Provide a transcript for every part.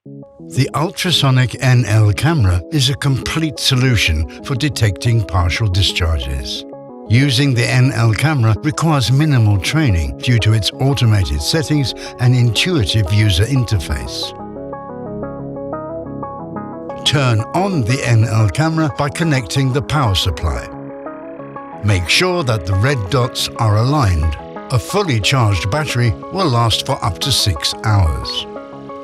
The ultrasonic NL camera is a complete solution for detecting partial discharges. Using the NL camera requires minimal training due to its automated settings and intuitive user interface. Turn on the NL camera by connecting the power supply. Make sure that the red dots are aligned. A fully charged battery will last for up to 6 hours.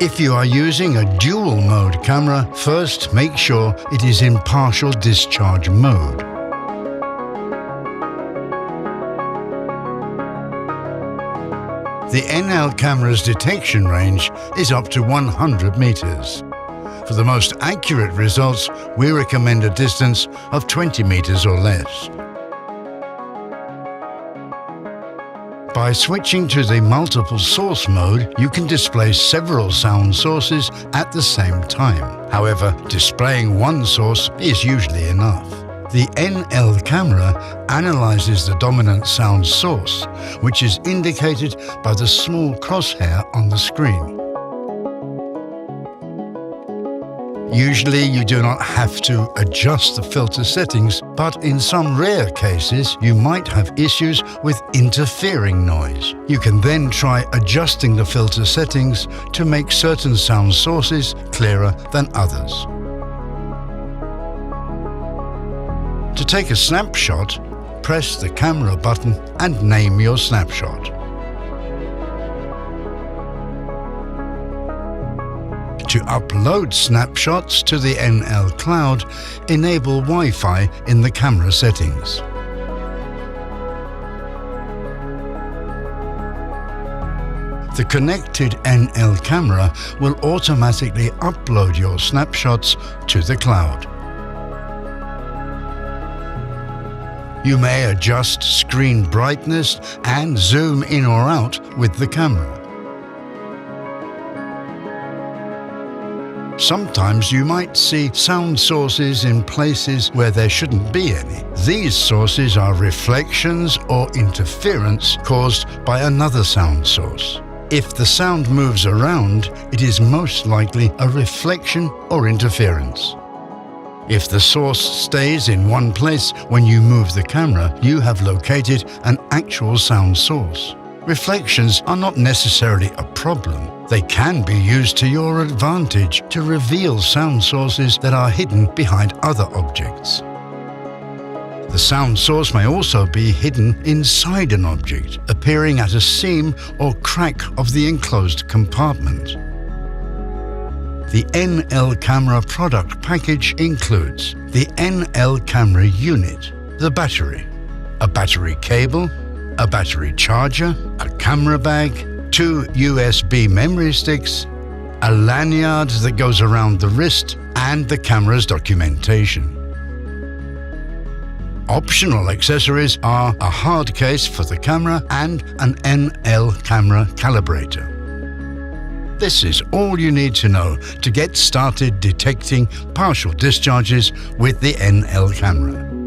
If you are using a dual-mode camera, first make sure it is in partial discharge mode. The NL camera's detection range is up to 100 meters. For the most accurate results, we recommend a distance of 20 meters or less. By switching to the multiple source mode, you can display several sound sources at the same time. However, displaying one source is usually enough. The NL camera analyzes the dominant sound source, which is indicated by the small crosshair on the screen. Usually you do not have to adjust the filter settings, but in some rare cases you might have issues with interfering noise. You can then try adjusting the filter settings to make certain sound sources clearer than others. To take a snapshot, press the camera button and name your snapshot. To upload snapshots to the NL cloud, enable Wi-Fi in the camera settings. The connected NL camera will automatically upload your snapshots to the cloud. You may adjust screen brightness and zoom in or out with the camera. Sometimes you might see sound sources in places where there shouldn't be any. These sources are reflections or interference caused by another sound source. If the sound moves around, it is most likely a reflection or interference. If the source stays in one place when you move the camera, you have located an actual sound source. Reflections are not necessarily a problem. They can be used to your advantage to reveal sound sources that are hidden behind other objects. The sound source may also be hidden inside an object, appearing at a seam or crack of the enclosed compartment. The NL camera product package includes the NL camera unit, the battery, a battery cable, a battery charger, a camera bag, 2 USB memory sticks, a lanyard that goes around the wrist, and the camera's documentation. Optional accessories are a hard case for the camera and an NL camera calibrator. This is all you need to know to get started detecting partial discharges with the NL camera.